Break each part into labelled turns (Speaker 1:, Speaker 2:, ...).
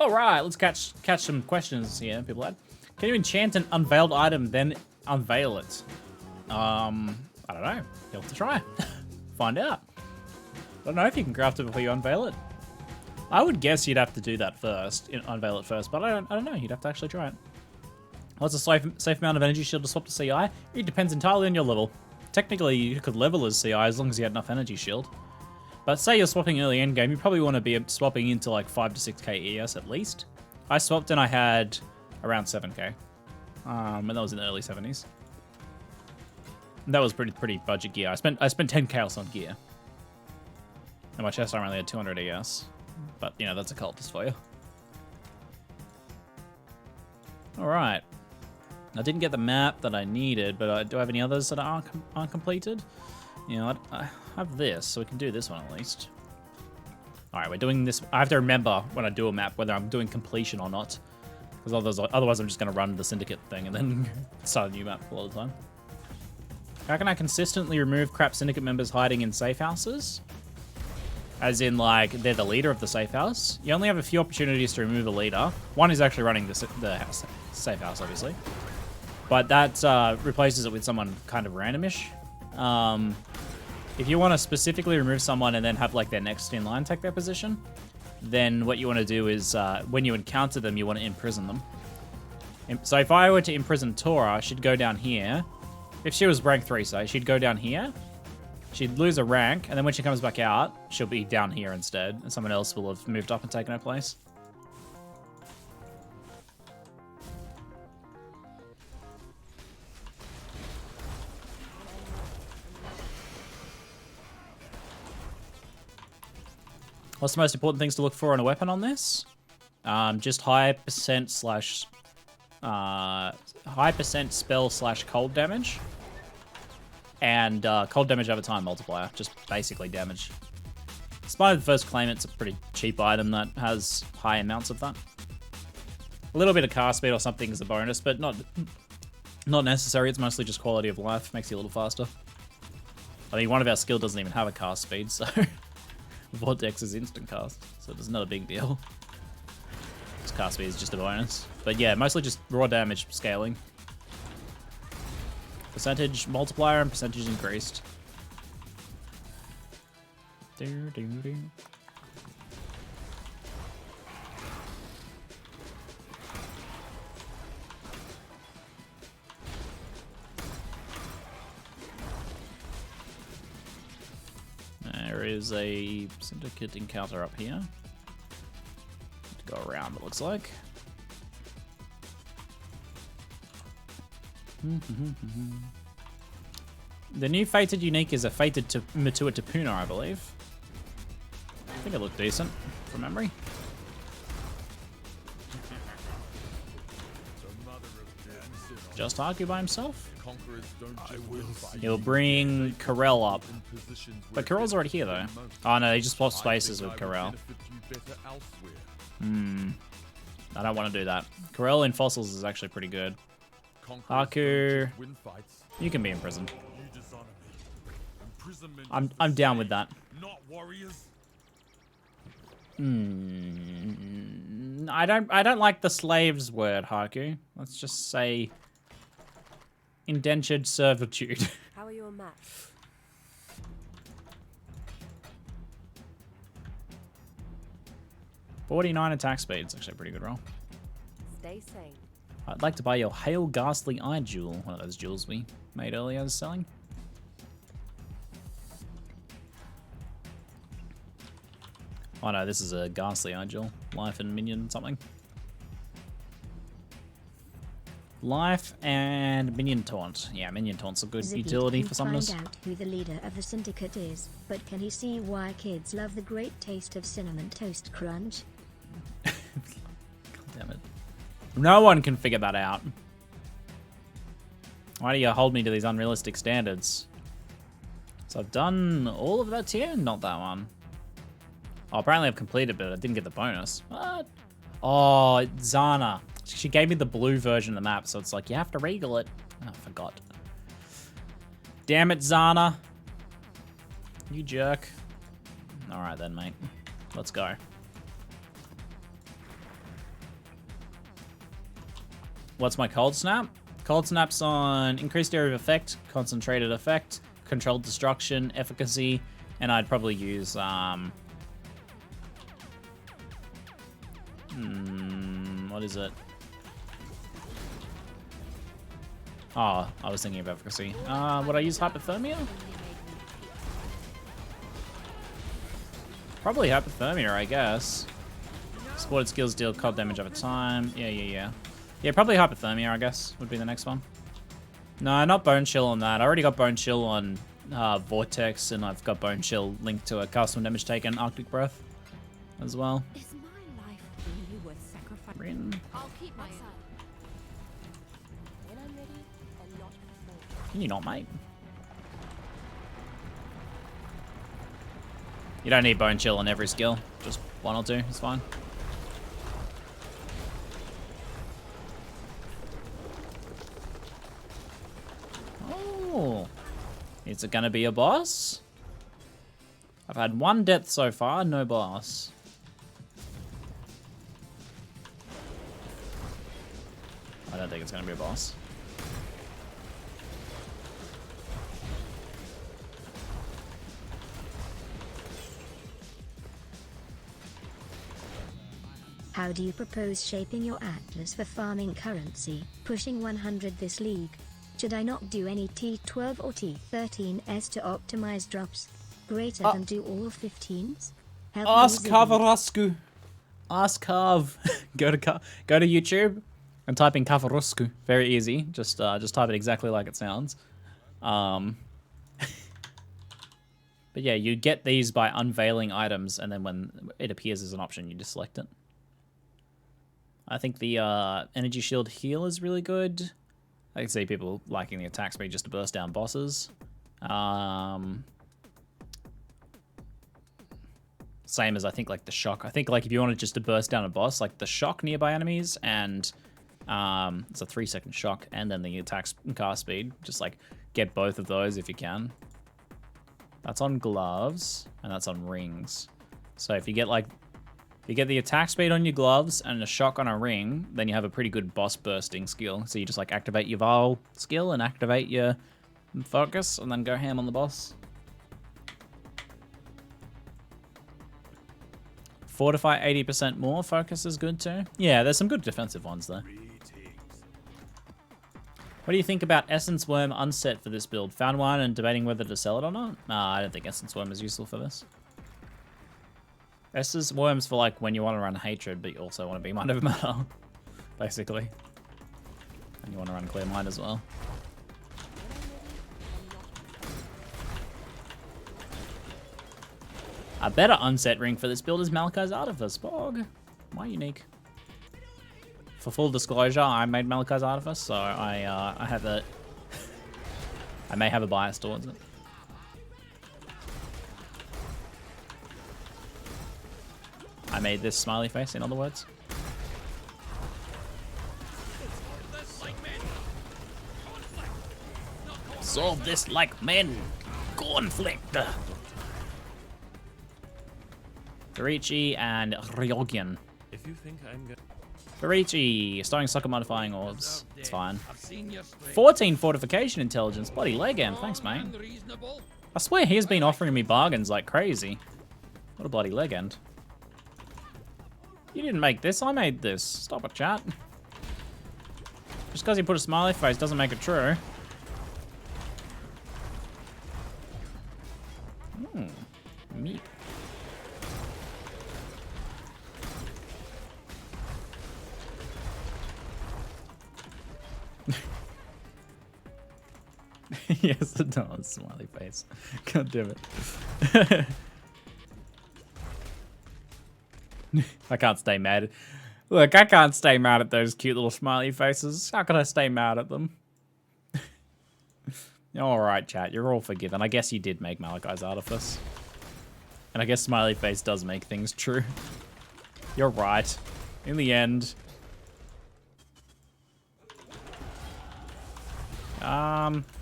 Speaker 1: All right, let's catch some questions here, people had. Can you enchant an unveiled item, then unveil it? I don't know. You'll have to try. Find out. I don't know if you can craft it before you unveil it. I would guess you'd have to do that first, unveil it first, but I don't know. You'd have to actually try it. What's a safe amount of energy shield to swap to CI? It depends entirely on your level. Technically, you could level as CI as long as you had enough energy shield. But say you're swapping early endgame, you probably want to be swapping into like 5 to 6k ES at least. I swapped and I had around 7k. And that was in the early 70s. And that was pretty budget gear. I spent 10k else on gear. And my chest armor only had 200 ES. But, you know, that's a cultist for you. Alright. I didn't get the map that I needed, but do I have any others that aren't completed? You know, I have this, so we can do this one at least. Alright, we're doing this. I have to remember when I do a map whether I'm doing completion or not. Because otherwise I'm just going to run the Syndicate thing and then start a new map all the time. How can I consistently remove crap Syndicate members hiding in safe houses? As in, like, they're the leader of the safe house. You only have a few opportunities to remove a leader. One is actually running the house, safe house, obviously. But that replaces it with someone kind of randomish. If you want to specifically remove someone and then have like their next in line take their position, then what you want to do is when you encounter them, you want to imprison them. So if I were to imprison Tora, she'd go down here. If she was rank 3, say, she'd go down here. She'd lose a rank, and then when she comes back out, she'll be down here instead, and someone else will have moved up and taken her place. What's the most important things to look for in a weapon on this? Just high percent spell / cold damage. And cold damage over time multiplier. Just basically damage. Despite the first claim, it's a pretty cheap item that has high amounts of that. A little bit of cast speed or something is a bonus, but not necessary. It's mostly just quality of life. Makes you a little faster. I mean, one of our skill doesn't even have a cast speed, so... Vortex is instant cast, so it's not a big deal. This cast speed is just a bonus. But yeah, mostly just raw damage scaling. Percentage multiplier and percentage increased. There is a Syndicate encounter up here. Go around, it looks like. The new Fated unique is a Fated to Matua Tapuna, I believe. I think it looked decent, from memory. Just Haku by himself? He'll bring Corel up. But Corel's already here, though. Oh, no, he just swapped spaces with Corel. I don't want to do that. Corel in Fossils is actually pretty good. Haku, you can be imprisoned. I'm down with that. I don't like the slaves word, Haku. Let's just say indentured servitude.
Speaker 2: How are you on map?
Speaker 1: .49 attack speed. It's actually a pretty good roll.
Speaker 2: Stay sane.
Speaker 1: I'd like to buy your Hail Ghastly Eye Jewel. One of those jewels we made earlier is selling. Oh no, this is a Ghastly Eye Jewel. Life and Minion something. Life and Minion Taunt. Yeah, Minion Taunt's a good
Speaker 3: Ziggy
Speaker 1: utility
Speaker 3: can
Speaker 1: for summoners.
Speaker 3: Find out who the leader of the Syndicate is, but can he see why kids love the great taste of Cinnamon Toast Crunch?
Speaker 1: God damn it. No one can figure that out. Why do you hold me to these unrealistic standards? So I've done all of that tier? Not that one. Oh, apparently I've completed it, but I didn't get the bonus. What? Oh, Zana. She gave me the blue version of the map, so it's like, you have to regal it. Oh, I forgot. Damn it, Zana. You jerk. Alright then, mate. Let's go. what's my cold snap? Cold snap's on increased area of effect, concentrated effect, controlled destruction, efficacy, and I'd probably use what is it? Oh, I was thinking of efficacy. Would I use hypothermia? Probably hypothermia, I guess. Supported skills deal cold damage over time. Yeah, probably hypothermia, I guess, would be the next one. No, not bone chill on that. I already got bone chill on vortex, and I've got bone chill linked to a cast when damage taken arctic breath as well.
Speaker 2: Is my life really worth sacrificing?
Speaker 1: Rin.
Speaker 2: I'll keep my side. When I'm ready and not before.
Speaker 1: Can you not, mate? You don't need bone chill on every skill. Just one or two, it's fine. Oh, is it gonna be a boss? I've had one death so far, no boss. I don't think it's gonna be a boss.
Speaker 3: How do you propose shaping your atlas for farming currency, pushing 100 this league? Should I not do any T12 or T13s to optimize drops? Greater than do all 15s?
Speaker 1: Ask Kavarusku. Ask Kav. Go to YouTube and type in Kavarusku. Very easy. Just type it exactly like it sounds. But yeah, you get these by unveiling items, and then when it appears as an option, you just select it. I think the energy shield heal is really good. I can see people liking the attack speed just to burst down bosses. Same as I think like the shock. I think like if you wanted just to burst down a boss, like the shock nearby enemies, and it's a 3-second shock, and then the attack cast speed. Just like get both of those if you can. That's on gloves, and that's on rings. So if you get like, you get the attack speed on your gloves and a shock on a ring, then you have a pretty good boss bursting skill. So you just like activate your Val skill and activate your focus, and then go ham on the boss. Fortify 80% more. Focus is good too. Yeah, there's some good defensive ones there. What do you think about Essence Worm unset for this build? Found one and debating whether to sell it or not. Nah, I don't think Essence Worm is useful for this. Essence Worm's for like when you want to run Hatred, but you also want to be Mind Over Matter, basically. And you want to run Clear Mind as well. A better unset ring for this build is Malachi's Artifice. Bog. Why unique? For full disclosure, I made Malachi's Artifice, so I have a... I may have a bias towards it. I made this smiley face, in other words. Solve this like men. Conflict. Barichi and Ryogian.
Speaker 4: If you think I'm good.
Speaker 1: Barichi, starting sucker modifying orbs. It's fine. 14 fortification intelligence. Bloody legend. Thanks, mate. I swear he's been offering me bargains like crazy. What a bloody legend. You didn't make this, I made this. Stop it, chat. Just because you put a smiley face doesn't make it true. Meep. Yes, it does. Smiley face. God damn it. I can't stay mad. Look, I can't stay mad at those cute little smiley faces. How can I stay mad at them? Alright, chat. You're all forgiven. I guess you did make Malachi's Artifice. And I guess smiley face does make things true. You're right. In the end.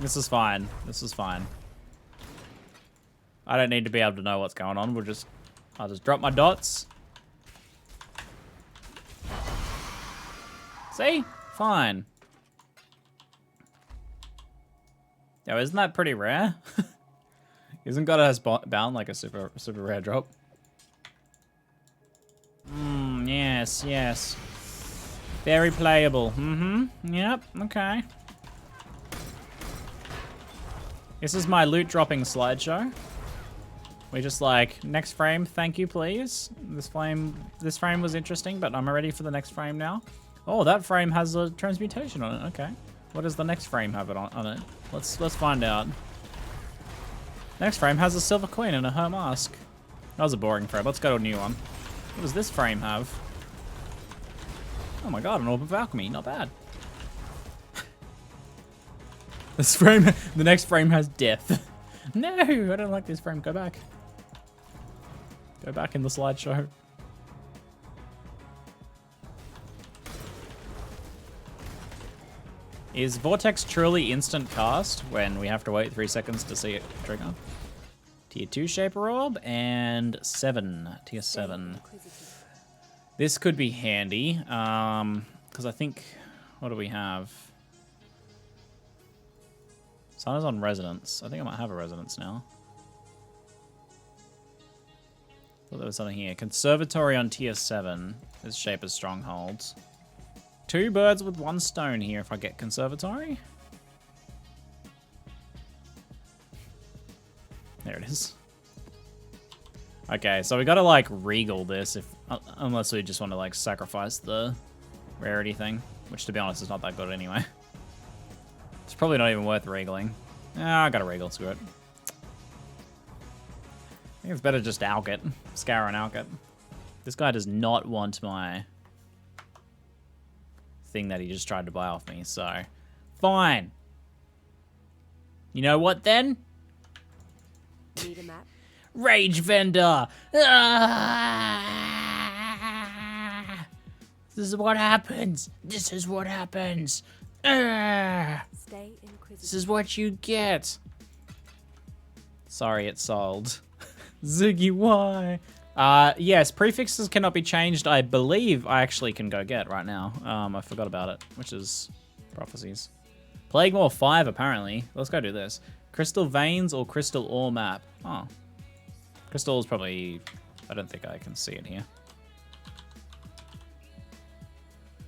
Speaker 1: This is fine. This is fine. I don't need to be able to know what's going on. I'll just drop my dots. See? Fine. Yo, isn't that pretty rare? Isn't Goddess bound like a super rare drop? Yes, yes. Very playable. Yep, okay. This is my loot dropping slideshow. We just like, next frame, thank you, please. This frame was interesting, but I'm ready for the next frame now. Oh, that frame has a transmutation on it. Okay. What does the next frame have on it? Let's find out. Next frame has a silver queen and her mask. That was a boring frame. Let's go to a new one. What does this frame have? Oh my god, an orb of alchemy. Not bad. This frame, the next frame has death. No, I don't like this frame. Go back. Go back in the slideshow. Is Vortex truly instant cast when we have to wait 3 seconds to see it trigger? Tier 2 Shaper Orb and 7. Tier 7. This could be handy, because I think, what do we have? Sun is on Resonance. I think I might have a Resonance now. Thought there was something here. Conservatory on Tier 7 is Shaper's Strongholds. 2 birds with 1 stone here if I get Conservatory. There it is. Okay, so we gotta like regal this if unless we just want to like sacrifice the rarity thing, which to be honest is not that good anyway. It's probably not even worth regaling. Ah, I gotta regal, screw it. I think it's better just alk it. Scour and alk it. This guy does not want my thing that he just tried to buy off me, so fine. You know what then?
Speaker 2: Need a map?
Speaker 1: Rage Vendor! Ah! This is what happens. This is what happens. Ah!
Speaker 2: Stay inquisitive.
Speaker 1: This is what you get. Sorry, it's sold. Ziggy, why? Yes, prefixes cannot be changed. I believe I actually can go get right now. I forgot about it, which is prophecies. Plague Maw 5, apparently. Let's go do this. Crystal Veins or Crystal Ore map? Oh. Crystal is probably... I don't think I can see it here.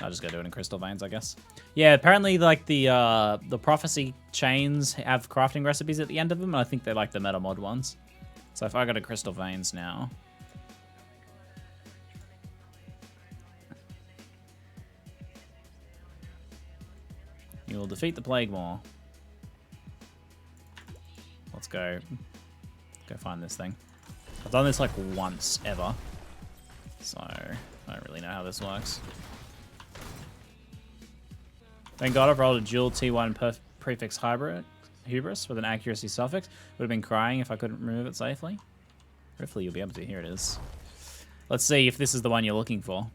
Speaker 1: I'll just go do it in Crystal Veins, I guess. Yeah, apparently, like, the prophecy chains have crafting recipes at the end of them, and I think they're, like, the meta mod ones. So if I go to Crystal Veins now... You will defeat the Plague Maw. Let's go find this thing. I've done this like once ever, so I don't really know how this works. Thank God I've rolled a dual T1 prefix hubris with an accuracy suffix. Would have been crying if I couldn't remove it safely. Hopefully you'll be able to. Here it is. Let's see if this is the one you're looking for.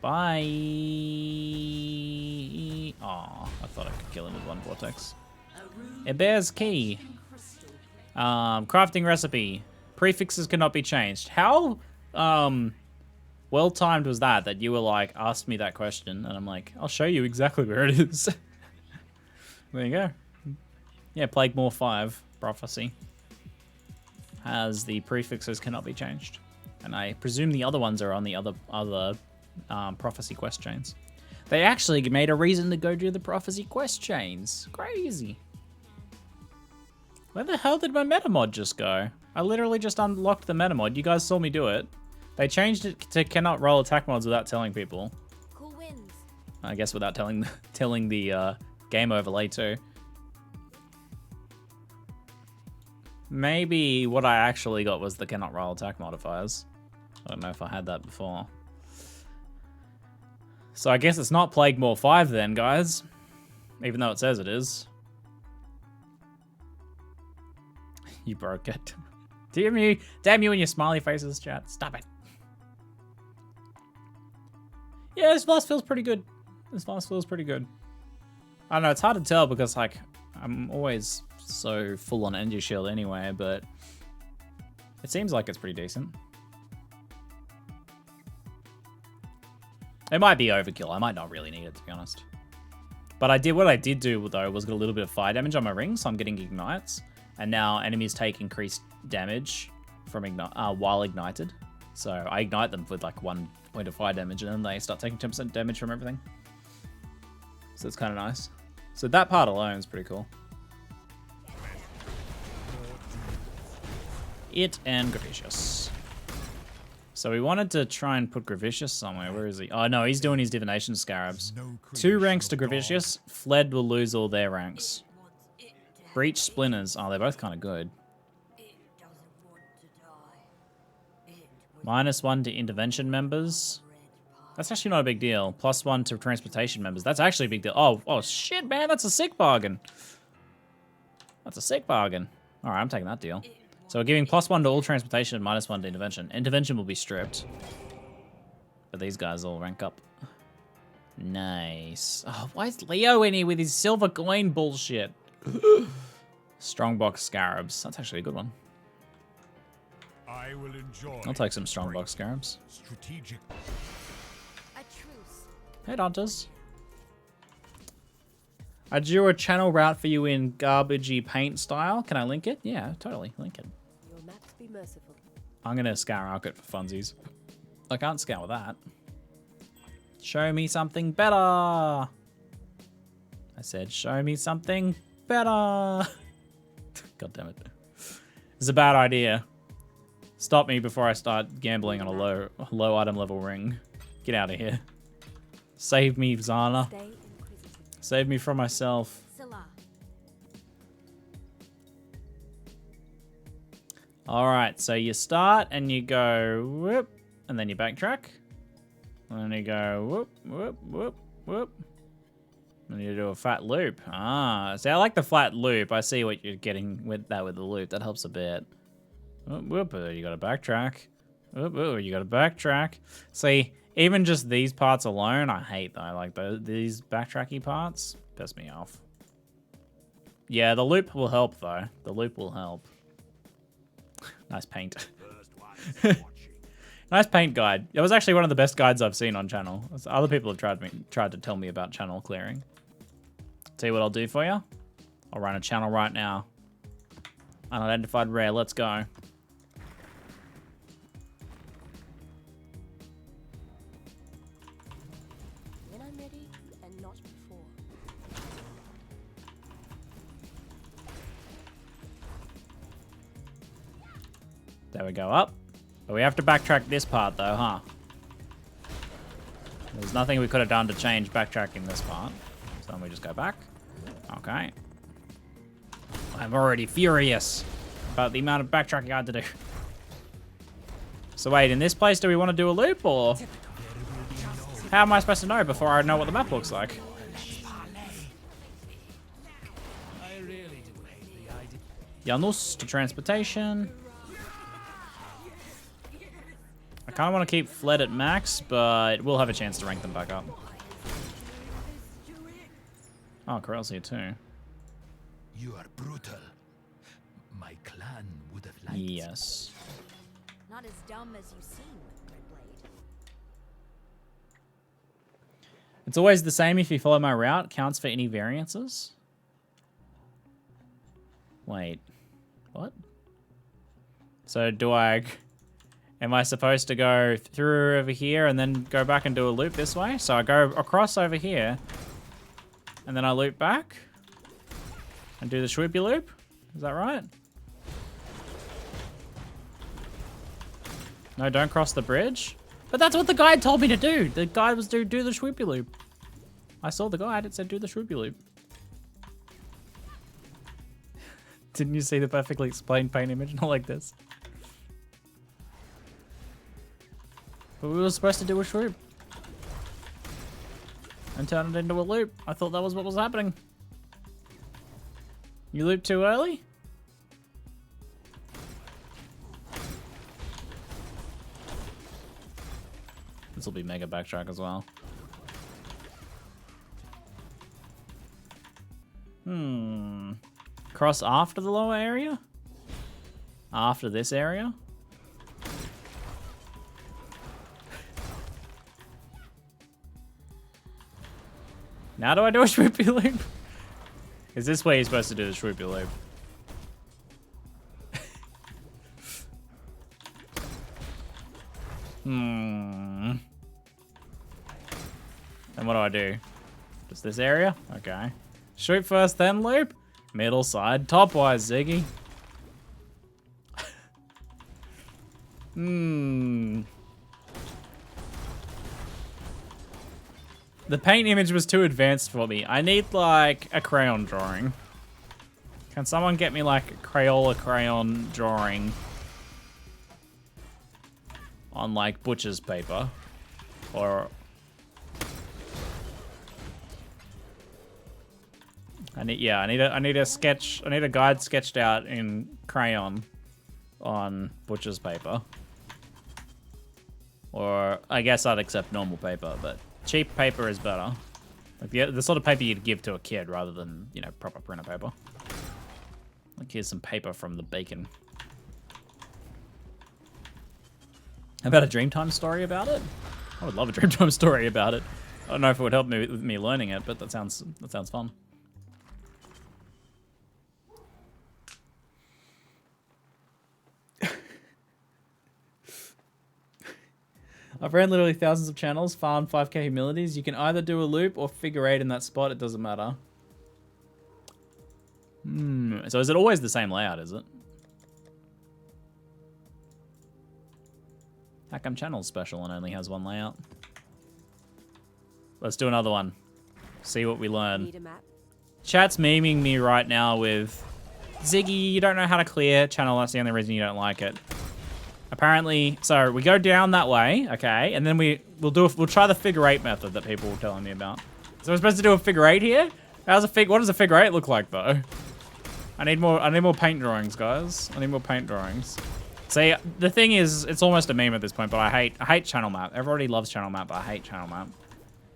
Speaker 1: Bye. Aw, I thought I could kill him with 1 vortex. It bears key. Crafting recipe. Prefixes cannot be changed. How well timed was that you were like, asked me that question, and I'm like, I'll show you exactly where it is. There you go. Yeah, Plague Maw 5 prophecy has the prefixes cannot be changed, and I presume the other ones are on the other prophecy quest chains. They actually made a reason to go do the prophecy quest chains. Crazy. Where the hell did my meta mod just go? I literally just unlocked the meta mod. You guys saw me do it. They changed it to cannot roll attack mods without telling people.
Speaker 2: Cool wins.
Speaker 1: I guess without telling the game overlay too. Maybe what I actually got was the cannot roll attack modifiers. I don't know if I had that before. So I guess it's not Plague Maw 5 then, guys. Even though it says it is. You broke it. Damn you and your smiley faces, chat. Stop it. Yeah, this last feels pretty good. I don't know, it's hard to tell because, like, I'm always so full on Energy Shield anyway, but it seems like it's pretty decent. It might be overkill. I might not really need it, to be honest. But what I did do though was get a little bit of fire damage on my ring, so I'm getting ignites, and now enemies take increased damage from while ignited. So I ignite them with like 1 point of fire damage, and then they start taking 10% damage from everything. So it's kind of nice. So that part alone is pretty cool. It and Gravicious. So we wanted to try and put Gravicious somewhere. Where is he? Oh no, he's doing his Divination Scarabs. 2 ranks to Gravicious. Fled will lose all their ranks. Breach Splinters. Oh, they're both kind of good. -1 to Intervention members. That's actually not a big deal. +1 to Transportation members. That's actually a big deal. Oh shit, man. That's a sick bargain. That's a sick bargain. All right, I'm taking that deal. So we're giving +1 to all transportation and -1 to intervention. Intervention will be stripped. But these guys all rank up. Nice. Oh, why is Leo in here with his silver coin bullshit? Strongbox Scarabs. That's actually a good one. I'll take some Strongbox Scarabs.
Speaker 2: A truce.
Speaker 1: Hey, Dantas. I drew a channel route for you in garbagey paint style. Can I link it? Yeah, totally. Link it.
Speaker 2: Your maps be merciful.
Speaker 1: I'm going to scour Alkit for funsies. I can't scour that. Show me something better. I said, show me something better. God damn it. It's a bad idea. Stop me before I start gambling on a low item level ring. Get out of here. Save me, Zana.
Speaker 2: Stay inquisitive.
Speaker 1: Save me from myself.
Speaker 2: Scylla.
Speaker 1: Alright, so you start and you go whoop, and then you backtrack. And then you go whoop, whoop, whoop, whoop. And you do a fat loop. Ah, see, I like the flat loop. I see what you're getting with the loop. That helps a bit. Whoop, whoop, you gotta backtrack. Whoop, whoop, you gotta backtrack. See, even just these parts alone, I hate though. Like these backtracky parts piss me off. Yeah, the loop will help though. The loop will help. Nice paint. Nice paint guide. It was actually one of the best guides I've seen on channel. Other people have tried to tell me about channel clearing. Tell you what I'll do for you. I'll run a channel right now. Unidentified rare. Let's go.
Speaker 2: When I'm ready and not before.
Speaker 1: There we go, up. But we have to backtrack this part though, huh? There's nothing we could have done to change backtracking this part. So then we just go back. Okay. I'm already furious about the amount of backtracking I had to do. So wait, in this place, do we want to do a loop, or how am I supposed to know before I know what the map looks like? Janus to transportation. I kind of want to keep Fled at max, but we'll have a chance to rank them back up. Oh, Corel's here too.
Speaker 4: You are brutal. My clan would have liked.
Speaker 1: Yes.
Speaker 2: Not as dumb as you seem, Redblade.
Speaker 1: It's always the same if you follow my route. Counts for any variances. Wait. What? So am I supposed to go through over here and then go back and do a loop this way? So I go across over here and then I loop back and do the swoopy loop? Is that right? No, don't cross the bridge. But that's what the guide told me to do. The guide was to do the swoopy loop. I saw the guide, it said do the swoopy loop. Didn't you see the perfectly explained paint image? Not like this. But we were supposed to do a swoop. And turn it into a loop. I thought that was what was happening. You looped too early? This will be mega backtrack as well. Cross after the lower area? After this area? Now do I do a Shroopy loop? Is this where you're supposed to do the Shroopy loop? And what do I do? Just this area? Okay. Shoot first, then loop? Middle side, topwise, Ziggy. The paint image was too advanced for me. I need, like, a crayon drawing. Can someone get me, like, a Crayola crayon drawing on, like, butcher's paper? Or... I need a sketch, I need a guide sketched out in crayon on butcher's paper. Or, I guess I'd accept normal paper, but cheap paper is better. Like the sort of paper you'd give to a kid rather than, you know, proper printer paper. Like, here's some paper from the bacon. How about a Dreamtime story about it? I would love a Dreamtime story about it. I don't know if it would help me with me learning it, but that sounds fun. I've ran literally thousands of channels, farmed 5k humilities. You can either do a loop or figure 8 in that spot, it doesn't matter. So is it always the same layout, is it? How come channel's special and only has one layout? Let's do another one. See what we learn. Chat's memeing me right now with Ziggy, you don't know how to clear channel, that's the only reason you don't like it. Apparently, so we go down that way, okay, and then we'll try the figure 8 method that people were telling me about. So we're supposed to do a figure 8 here? What does a figure 8 look like though? I need more paint drawings, guys. I need more paint drawings. See, the thing is, it's almost a meme at this point, but I hate channel map. Everybody loves channel map, but I hate channel map.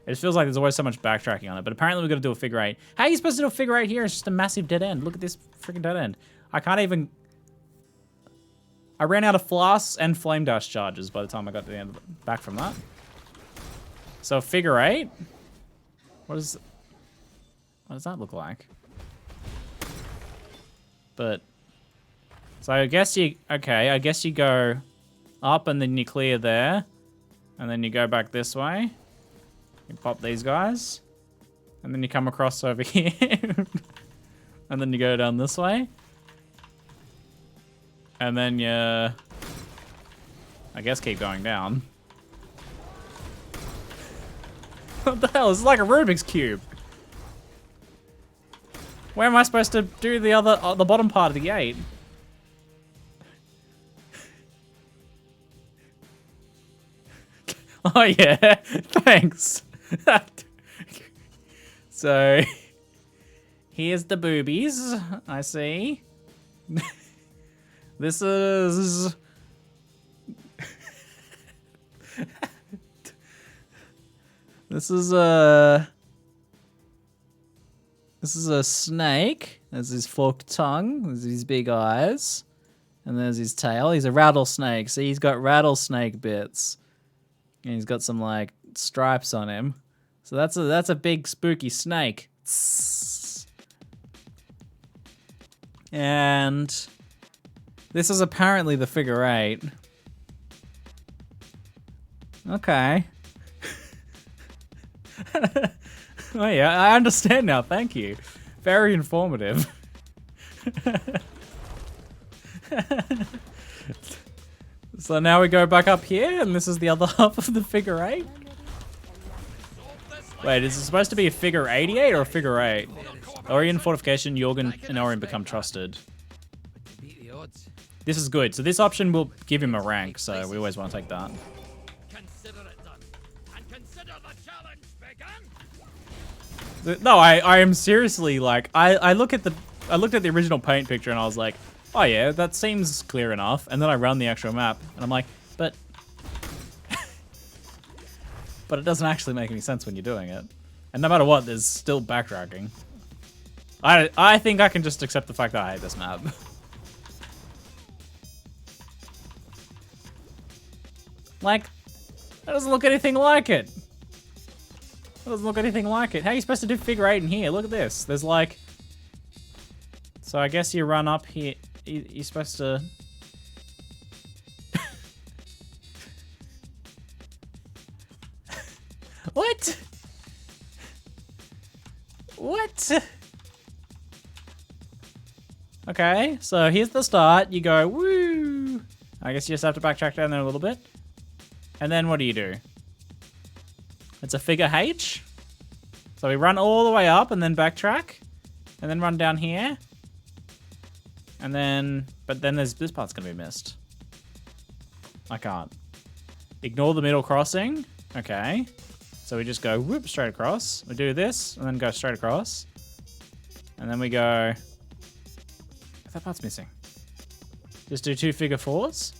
Speaker 1: It just feels like there's always so much backtracking on it, but apparently we've got to do a figure 8. How are you supposed to do a figure 8 here? It's just a massive dead end. Look at this freaking dead end. I can't even... I ran out of flasks and flame dash charges by the time I got to the end back from that. So figure 8? What does that look like? But so I guess you go up and then you clear there, and then you go back this way. You pop these guys, and then you come across over here, and then you go down this way. And then you, I guess, keep going down. What the hell? This is like a Rubik's Cube. Where am I supposed to do the bottom part of the gate? Oh yeah, thanks. So, here's the boobies, I see. This is... This is a snake. There's his forked tongue. There's his big eyes. And there's his tail. He's a rattlesnake. See, he's got rattlesnake bits. And he's got some, like, stripes on him. So that's a big spooky snake. And... this is apparently the figure 8. Okay. Oh yeah, I understand now, thank you. Very informative. So now we go back up here, and this is the other half of the figure 8? Wait, is it supposed to be a figure 88 or a figure 8? Orion fortification, Jorgen and Orion become trusted. This is good. So this option will give him a rank, so we always want to take that. No, I am seriously like I looked at the original paint picture and I was like, oh yeah, that seems clear enough. And then I run the actual map and I'm like, but but it doesn't actually make any sense when you're doing it. And no matter what, there's still backtracking. I think I can just accept the fact that I hate this map. Like, that doesn't look anything like it. doesn't look anything like it. How are you supposed to do figure 8 in here? Look at this. There's like... So I guess you run up here. You're supposed to... What? What? Okay, so here's the start. You go, woo! I guess you just have to backtrack down there a little bit. And then what do you do? It's a figure H. So we run all the way up and then backtrack. And then run down here. And then... But then this part's going to be missed. I can't. Ignore the middle crossing. Okay. So we just go whoop straight across. We do this and then go straight across. And then we go... That part's missing. Just do 2 figure 4s.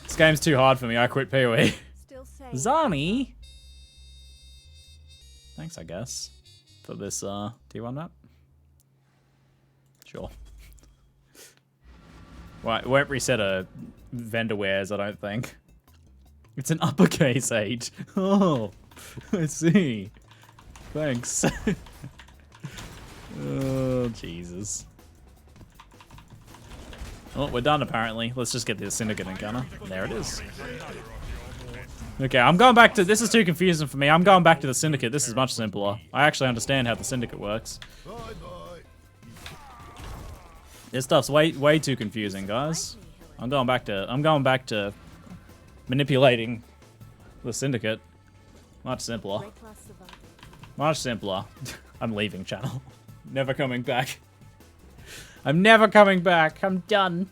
Speaker 1: This game's too hard for me. I quit PoE.
Speaker 2: Still saying.
Speaker 1: Zami. Thanks, I guess, for this T1 map. Sure. Well, it won't reset a vendor wares, I don't think. It's an uppercase 8. Oh, I see. Thanks. Oh, Jesus. Oh, we're done apparently. Let's just get the Syndicate encounter. There it is. Okay, I'm going back to... This is too confusing for me. I'm going back to the Syndicate. This is much simpler. I actually understand how the Syndicate works. This stuff's way too confusing, guys. I'm going back to manipulating the Syndicate. Much simpler. Much simpler. I'm leaving channel. Never coming back. I'm never coming back. I'm done.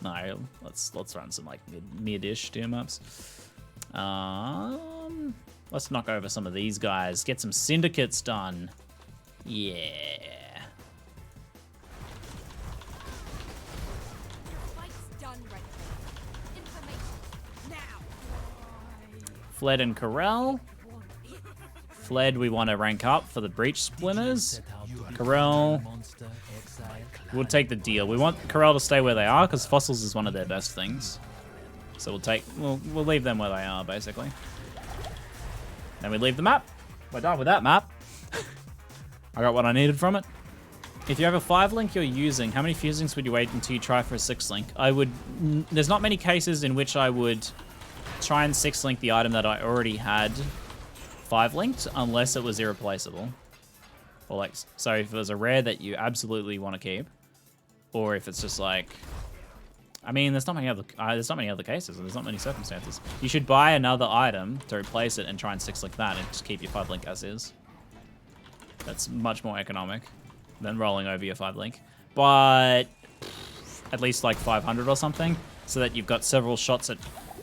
Speaker 1: No, let's run some like mid-ish tier maps. Let's knock over some of these guys. Get some syndicates done. Yeah. Fled and Corral. Fled, we want to rank up for the Breach Splinters. Corral, we'll take the deal. We want Corral to stay where they are because Fossils is one of their best things. So we'll leave them where they are, basically. Then we leave the map. We're done with that map. I got what I needed from it. If you have a 5-link you're using, how many fusings would you wait until you try for a 6-link? There's not many cases in which I would try and 6-link the item that I already had 5-linked, unless it was irreplaceable. Or like, so if there's a rare that you absolutely want to keep, or if it's just like, I mean, there's not many other cases, and there's not many circumstances. You should buy another item to replace it and try and 6-link that, and just keep your 5-link as is. That's much more economic than rolling over your 5-link, but at least like 500 or something, so that you've got several shots at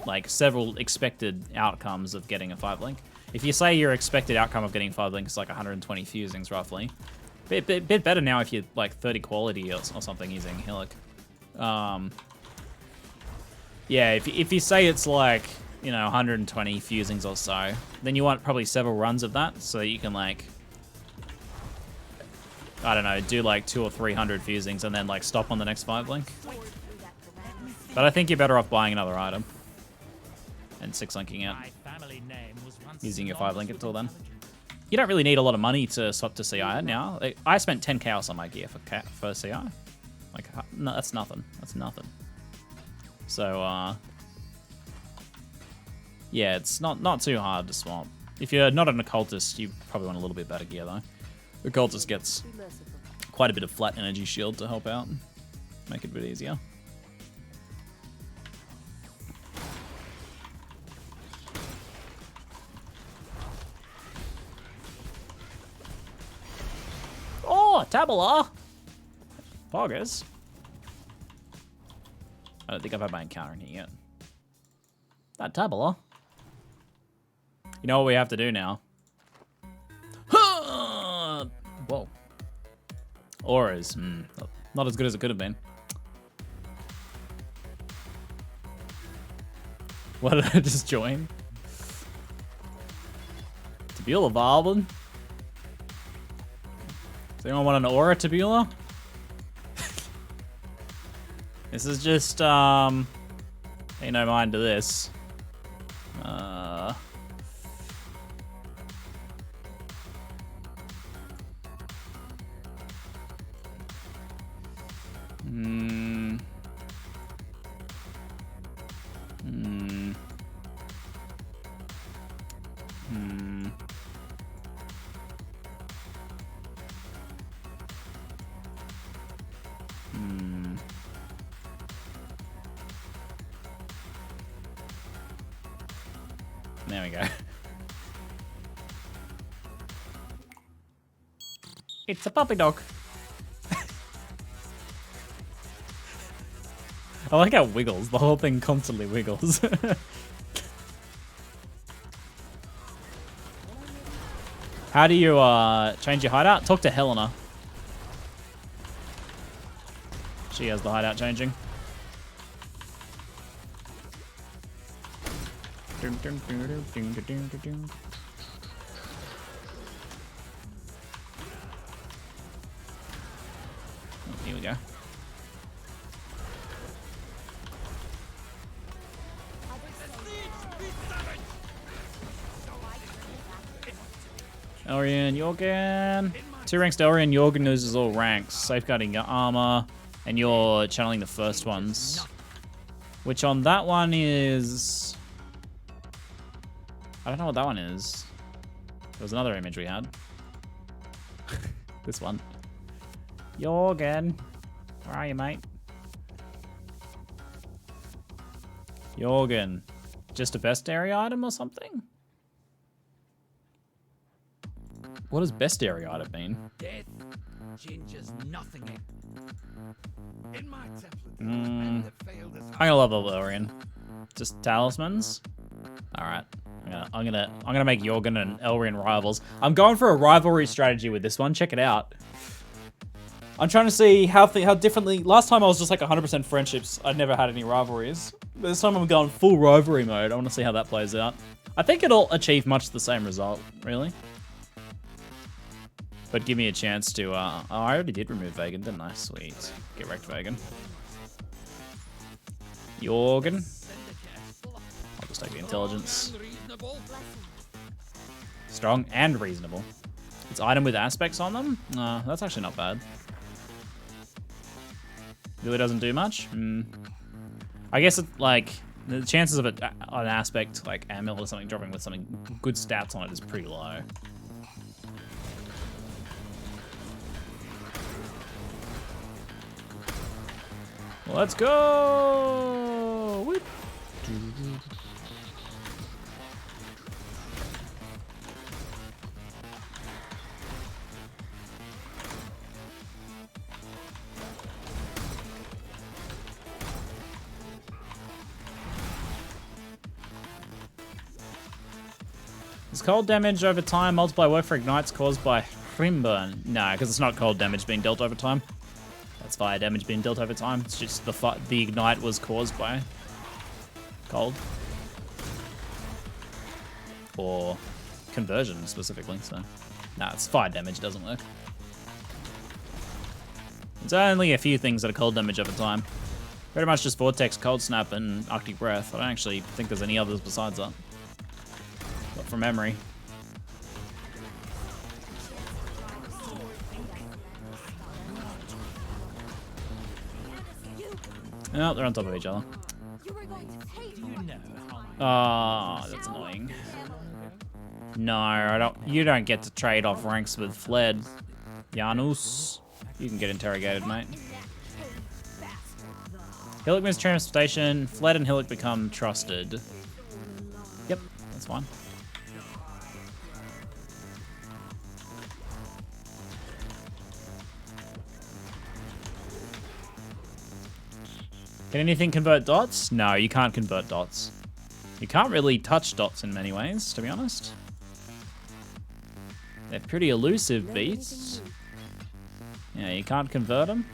Speaker 1: like several expected outcomes of getting a 5-link. If you say your expected outcome of getting 5-link is like 120 fusings roughly, bit better now if you're like 30 quality or something using Hillock. Yeah, if you say it's like, you know, 120 fusings or so, then you want probably several runs of that so that you can like, I don't know, do like 200 or 300 fusings and then like stop on the next 5-link. But I think you're better off buying another item and 6-linking it, using your 5-link until then. You don't really need a lot of money to swap to CI now. I spent 10 chaos on my gear for CI. Like, no, that's nothing. That's nothing. So, yeah, it's not too hard to swap. If you're not an occultist, you probably want a little bit better gear though. Occultist gets quite a bit of flat energy shield to help out, make it a bit easier. Oh, Tabula! Poggers. I don't think I've had my encounter in here yet. That Tabula. You know what we have to do now? Whoa. Auras. Not as good as it could have been. What did I just join? Tabula Valvin? Does anyone want an aura Tabula? This is just, pay no mind to this. There we go. It's a puppy dog. I like how it wiggles. The whole thing constantly wiggles. How do you change your hideout? Talk to Helena. She has the hideout changing. Oh, here we go. Elrian, Jorgen. 2 ranks to Elrian. Jorgen loses all ranks. Safeguarding your armor. And you're channeling the first ones. Which on that one is... I don't know what that one is. There was another image we had. This one. Jorgen. Where are you, mate? Jorgen. Just a bestiary item or something? What does bestiary item mean?
Speaker 4: Death changes nothing. In my template, men that failed us.
Speaker 1: I'm gonna level Elrian. Just talismans? Alright. I'm gonna make Jorgen and Elrian rivals. I'm going for a rivalry strategy with this one. Check it out. I'm trying to see how differently. Last time I was just like 100% friendships. I'd never had any rivalries. This time I'm going full rivalry mode. I want to see how that plays out. I think it'll achieve much the same result, really. But give me a chance to. Oh, I already did remove Vagan, didn't I? Sweet. Get wrecked, Vagan. Jorgen. I'll just take the intelligence. Strong and reasonable. It's item with aspects on them? That's actually not bad. Really doesn't do much? I guess it, like, the chances of an aspect like amulet or something dropping with something good stats on it is pretty low. Let's go! Whoop. Is cold damage over time multiply work for ignites caused by Hrimburn? No, because it's not cold damage being dealt over time. That's fire damage being dealt over time. It's just the ignite was caused by cold. Or conversion specifically, so. Nah, it's fire damage, doesn't work. There's only a few things that are cold damage over time. Pretty much just Vortex, Cold Snap, and Arctic Breath. I don't actually think there's any others besides that. But from memory. Oh, they're on top of each other. Oh, that's annoying. No, I don't. You don't get to trade off ranks with Fled, Janus. You can get interrogated, mate. Hillock moves transportation. Fled and Hillock become trusted. Yep, that's fine. Can anything convert dots? No, you can't convert dots. You can't really touch dots in many ways, to be honest. They're pretty elusive beasts. Yeah, you can't convert them.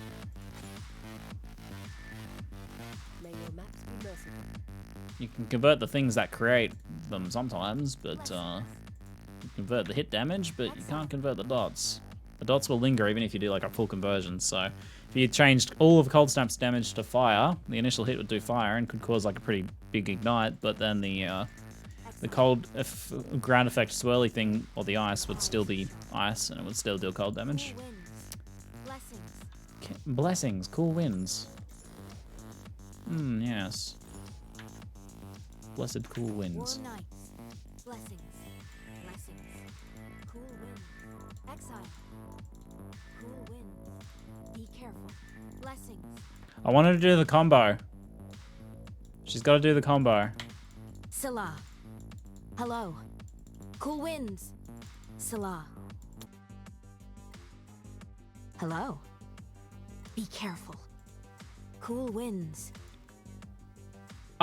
Speaker 1: You can convert the things that create them sometimes, but you convert the hit damage, but you can't convert the dots. The dots will linger even if you do like a full conversion, so If you changed all of Cold Snap's damage to fire, the initial hit would do fire and could cause like a pretty big ignite, but then the cold ground effect swirly thing, or the ice, would still be ice and it would still deal cold damage. Blessings, cool winds. Yes. Blessed cool winds.
Speaker 2: Warm nights. Blessings. Blessings. Cool wind. Exile. Cool wind. Be careful. Blessings.
Speaker 1: I wanted to do the combo. She's got to do the combo.
Speaker 2: Salah. Hello. Cool winds. Salah. Hello. Be careful. Cool winds.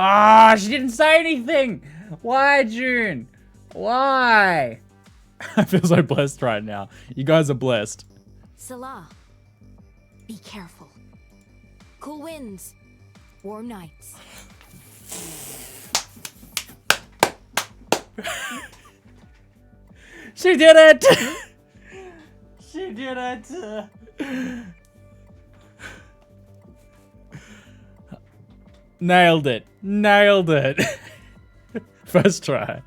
Speaker 1: Ah, she didn't say anything. Why, June? Why? I feel so blessed right now. You guys are blessed.
Speaker 2: Salah. Be careful. Cool winds. Warm nights.
Speaker 1: She did it! She did it! Nailed it. Nailed it. First try.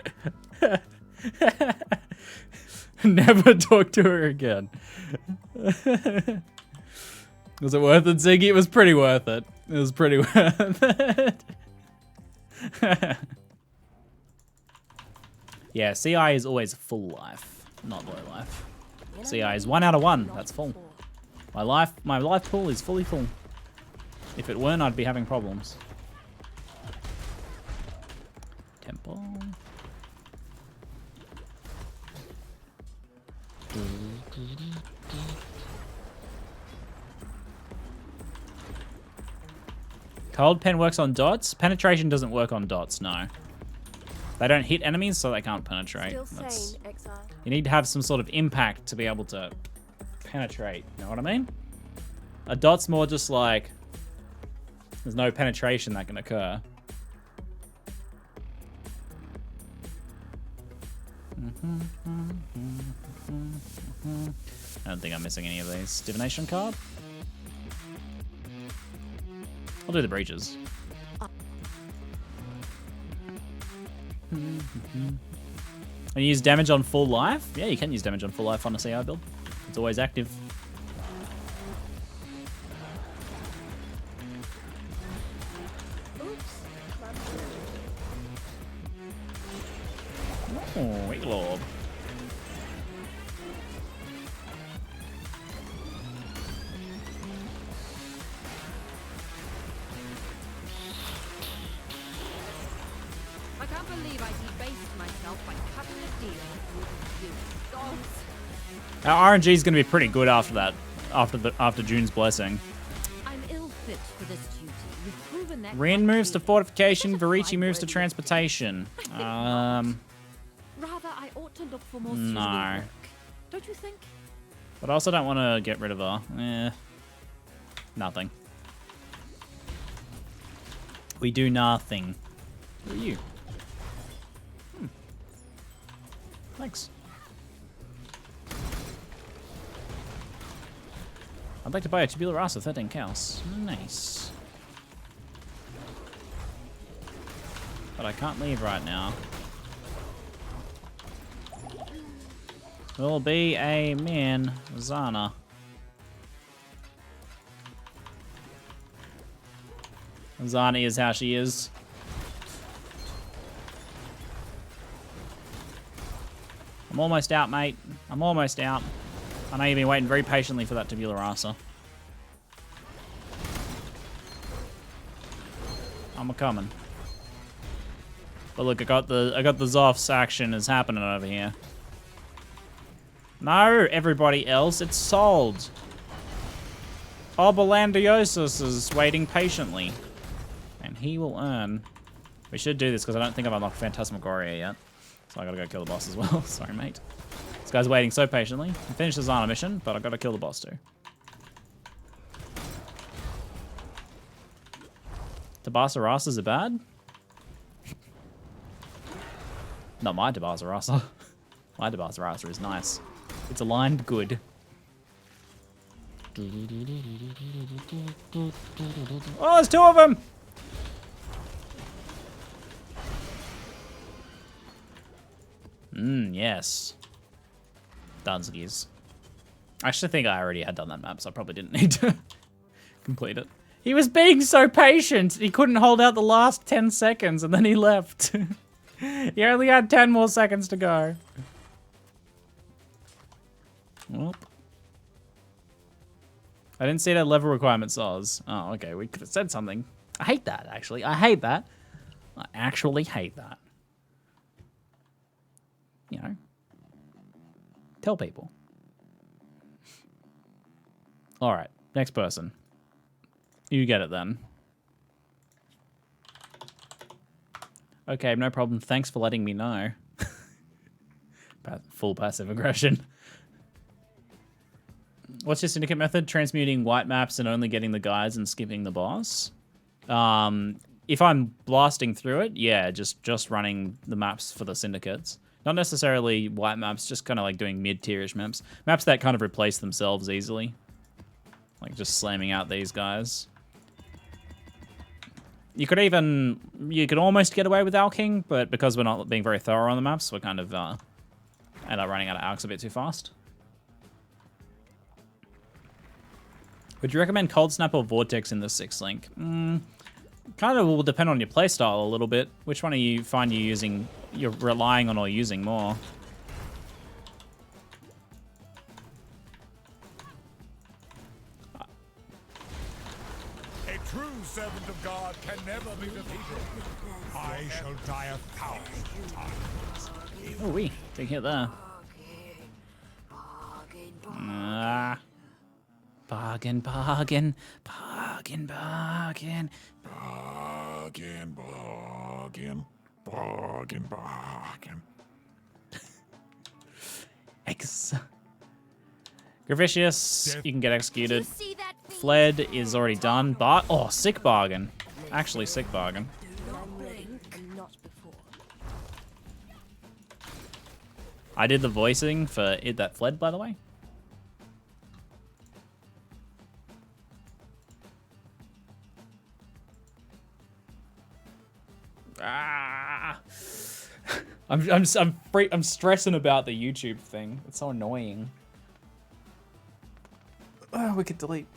Speaker 1: Never talk to her again. Was it worth it, Ziggy? It was pretty worth it. It was pretty worth it. Yeah, CI is always full life, not low life. CI is 1 out of 1. That's full. My life pool is fully full. If it weren't, I'd be having problems. Temple. Cold pen works on dots. Penetration doesn't work on dots, no. They don't hit enemies, so they can't penetrate.
Speaker 2: Sane, Exile.
Speaker 1: You need to have some sort of impact to be able to penetrate. You know what I mean? A dot's more just like there's no penetration that can occur. I don't think I'm missing any of these. Divination card? I'll do the breaches. And use damage on full life? Yeah, you can use damage on full life on a CI build. It's always active. Oh, wait, Lord.
Speaker 2: I can't believe I debased myself by cutting a deal with you. Dogs.
Speaker 1: Our RNG is going to be pretty good after that, after June's blessing.
Speaker 2: I'm ill fit for this duty. You've proven that.
Speaker 1: Rin moves to fortification, Varici moves to transportation.
Speaker 2: Rather, I ought to look for more
Speaker 1: No.
Speaker 2: suitable work. Don't you think?
Speaker 1: But I also don't want to get rid of her. Nothing. We do nothing. Who are you? Thanks. I'd like to buy a tubular rasa, 13 cows. Nice. But I can't leave right now. Will be a man, Zana. Zana is how she is. I'm almost out, mate. I'm almost out. I know you've been waiting very patiently for that tubular rasa. I'm a-coming. But look, I got the Zoff's action is happening over here. No, everybody else, it's sold. Oberlandiosis is waiting patiently. And he will earn. We should do this because I don't think I've unlocked Phantasmagoria yet. So I gotta go kill the boss as well. Sorry, mate. This guy's waiting so patiently. I finished the Zana mission, but I gotta kill the boss too. Tabasa Rasas are bad? Not my Tabasa Rasa. My Tabasa Rasa is nice. It's aligned good. Oh, there's two of them! Yes. Dunskies. I actually think I already had done that map, so I probably didn't need to complete it. He was being so patient. He couldn't hold out the last 10 seconds, and then he left. He only had 10 more seconds to go. Whoop. I didn't see that level requirement saws. Oh, okay. We could have said something. I hate that, actually. I hate that. I actually hate that. You know. Tell people. All right. Next person. You get it then. Okay, no problem. Thanks for letting me know. Full passive aggression. What's your syndicate method? Transmuting white maps and only getting the guides and skipping the boss? If I'm blasting through it, yeah, just running the maps for the syndicates. Not necessarily white maps, just kind of like doing mid-tierish maps. Maps that kind of replace themselves easily. Like just slamming out these guys. You could almost get away with Alking, but because we're not being very thorough on the maps, we're kind of end up running out of Alks a bit too fast. Would you recommend Cold Snap or Vortex in the 6th link? Kind of will depend on your playstyle a little bit. Which one are you find you're relying on or using more?
Speaker 4: A true servant of God can never be defeated. I shall die 1,000 times.
Speaker 1: Oh, we take hit there. Bargain, bargain, bargain, bargain,
Speaker 4: Bargain, bargain, bargain, bargain.
Speaker 1: X. Gravicious, you can get executed.
Speaker 2: See that feat?
Speaker 1: Fled is already done. Oh, sick bargain. Actually, sick bargain.
Speaker 2: Not before.
Speaker 1: I did the voicing for it that fled, by the way. Ah. I'm stressing about the YouTube thing. It's so annoying. Oh, we could delete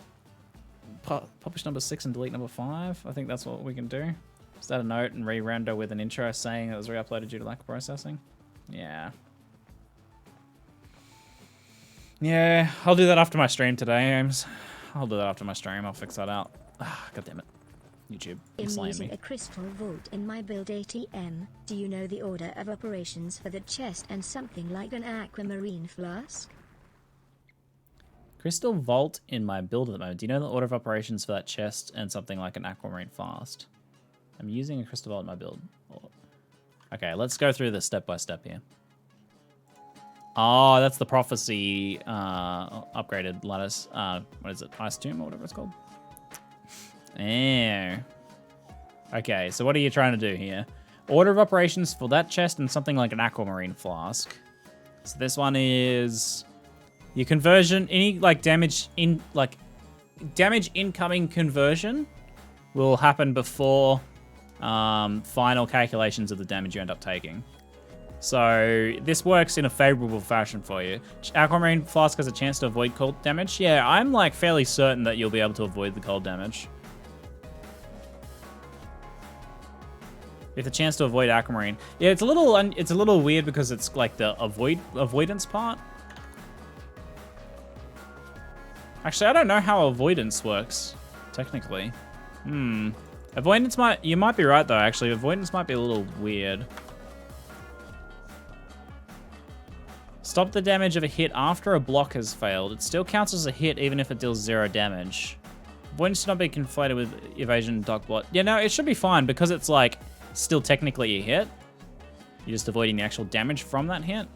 Speaker 1: publish number 6 and delete number 5. I think that's what we can do. Just add a note and re-render with an intro saying it was re-uploaded due to lack of processing. Yeah. Yeah, I'll do that after my stream today, Ames. I'll do that after my stream. I'll fix that out. Ah, God damn it. YouTube,
Speaker 3: I'm
Speaker 1: slaying
Speaker 3: using
Speaker 1: me.
Speaker 3: a crystal vault in my build ATM. Do you know the order of operations for the chest and something like an aquamarine flask?
Speaker 1: Crystal Vault in my build at the moment. Do you know the order of operations for that chest and something like an aquamarine fast? I'm using a Crystal Vault in my build. Okay, let's go through this step by step here. Oh, that's the prophecy upgraded lattice. What is it? Ice Tomb or whatever it's called? Yeah. Okay, so what are you trying to do here? Order of operations for that chest and something like an aquamarine flask. So this one is your conversion. Any damage incoming conversion will happen before final calculations of the damage you end up taking. So this works in a favorable fashion for you. Aquamarine flask has a chance to avoid cold damage. Yeah, I'm fairly certain that you'll be able to avoid the cold damage. With a chance to avoid aquamarine. Yeah, it's a little weird because it's like the avoidance part. Actually, I don't know how avoidance works technically. Avoidance you might be right though. Actually, avoidance might be a little weird. Stop the damage of a hit after a block has failed. It still counts as a hit even if it deals 0 damage. Avoidance should not be conflated with evasion dock block. Yeah, no, it should be fine because it's still technically a hit. You're just avoiding the actual damage from that hit.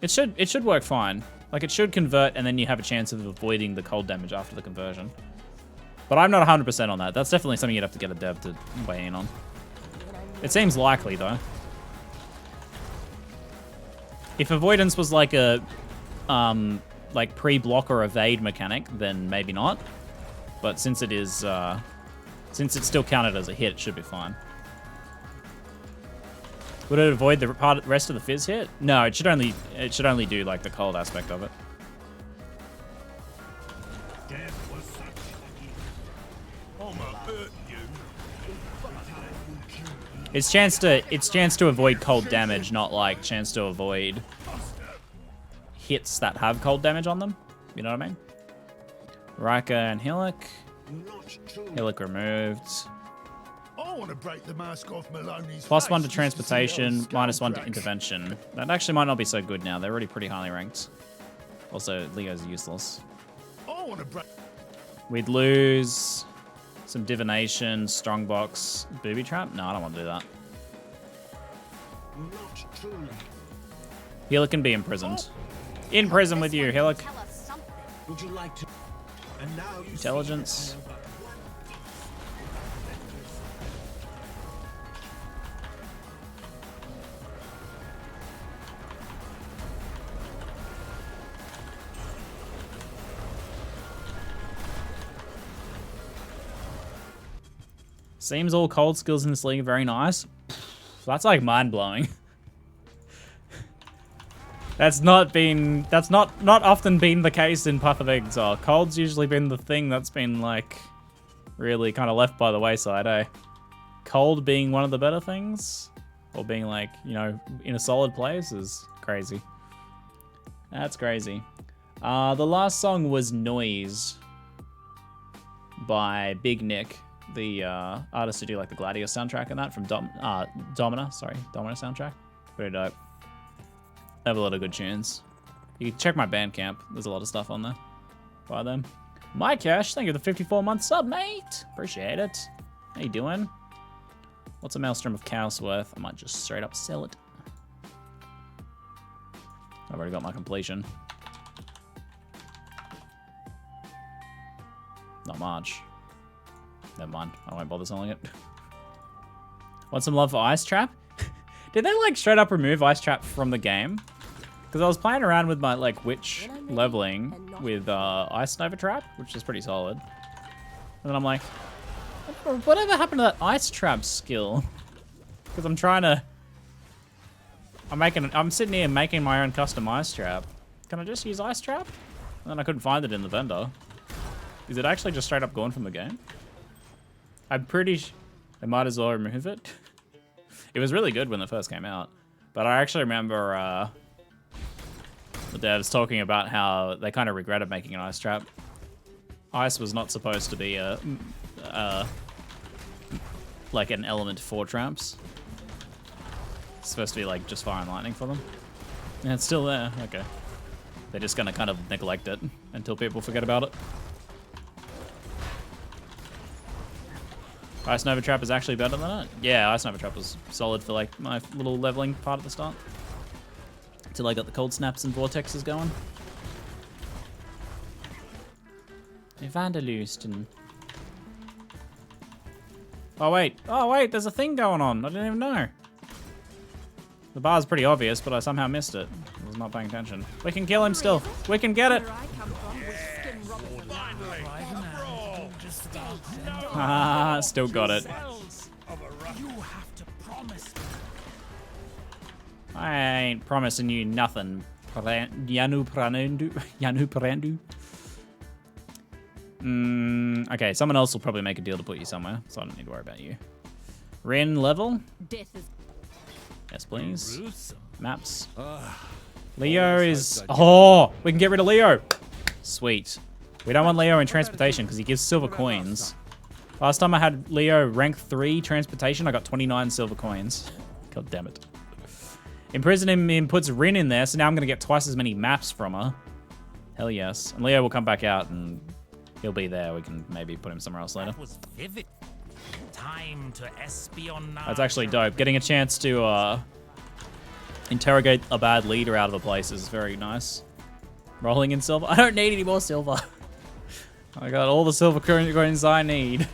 Speaker 1: It should work fine. It should convert and then you have a chance of avoiding the cold damage after the conversion. But I'm not 100% on that. That's definitely something you'd have to get a dev to weigh in on. It seems likely though. If avoidance was like a like pre-block or evade mechanic, then maybe not. But since it is, since it's still counted as a hit, it should be fine. Would it avoid the rest of the fizz hit? No, it should only do like the cold aspect of it. It's chance to avoid cold damage, not like chance to avoid hits that have cold damage on them. You know what I mean? Rika and Hillock. Hillock removed.
Speaker 4: I want to break the mask off Maloney's
Speaker 1: +1 to
Speaker 4: face
Speaker 1: transportation,
Speaker 4: just to see how
Speaker 1: -1 to
Speaker 4: scum
Speaker 1: intervention. That actually might not be so good now. They're already pretty highly ranked. Also, Leo's useless.
Speaker 4: cracks. I want to break.
Speaker 1: We'd lose some divination, strongbox, booby trap. No, I don't want to do that. Hillock can be imprisoned. In prison with you, Hillock.
Speaker 2: Tell us something.
Speaker 5: Would you like to? And now you
Speaker 1: Intelligence. Seems all cold skills in this league are very nice. That's like mind-blowing. That's not often been the case in Path of Exile. Cold's usually been the thing that's been like really kind of left by the wayside, eh? Cold being one of the better things, or being like, you know, in a solid place is crazy. That's crazy. The last song was Noise by Big Nick, the artist who do like the Gladius soundtrack and that from Domina soundtrack. Pretty dope. They have a lot of good tunes. You can check my Bandcamp. There's a lot of stuff on there by them. My Cash, thank you for the 54-month sub, mate. Appreciate it. How you doing? What's a Maelstrom of Chaos worth? I might just straight up sell it. I've already got my completion. Not much. Never mind. I won't bother selling it. Want some love for Ice Trap? Did they like straight up remove Ice Trap from the game? Because I was playing around with my like witch leveling with Ice Nova Trap, which is pretty solid. And then I'm like, whatever happened to that Ice Trap skill? Because I'm trying to, I'm sitting here making my own custom Ice Trap. Can I just use Ice Trap? And then I couldn't find it in the vendor. Is it actually just straight up gone from the game? I'm pretty they might as well remove it. It was really good when it first came out. But I actually remember the devs talking about how they kind of regretted making an Ice Trap. Ice was not supposed to be like an element for traps. It's supposed to be like just fire and lightning for them. And it's still there. Okay. They're just gonna kind of neglect it until people forget about it. Ice Nova Trap is actually better than it? Yeah, Ice Nova Trap was solid for like my little leveling part at the start. Until I got the cold snaps and vortexes going. Vandalust and... Oh wait, there's a thing going on. I didn't even know. The bar's pretty obvious, but I somehow missed it. I was not paying attention. We can kill him still. We can get it.
Speaker 2: Where I come from, with skin robbers and
Speaker 1: Ah, still got it.
Speaker 4: You have to promise.
Speaker 1: I ain't promising you nothing. Yanu Parandu. Okay, someone else will probably make a deal to put you somewhere, so I don't need to worry about you. Rin level?
Speaker 2: death is
Speaker 1: Yes, please.
Speaker 4: Gruesome.
Speaker 1: Maps. Leo is... Oh, we can get rid of Leo. Sweet. We don't want Leo in transportation because he gives silver coins. Last time I had Leo rank 3 transportation, I got 29 silver coins. God damn it. Imprison him puts Rin in there, so now I'm going to get twice as many maps from her. Hell yes. And Leo will come back out and he'll be there. We can maybe put him somewhere else later.
Speaker 5: That was vivid. Time to espionage.
Speaker 1: That's actually dope. Getting a chance to interrogate a bad leader out of a place is very nice. Rolling in silver. I don't need any more silver. I got all the silver coins I need.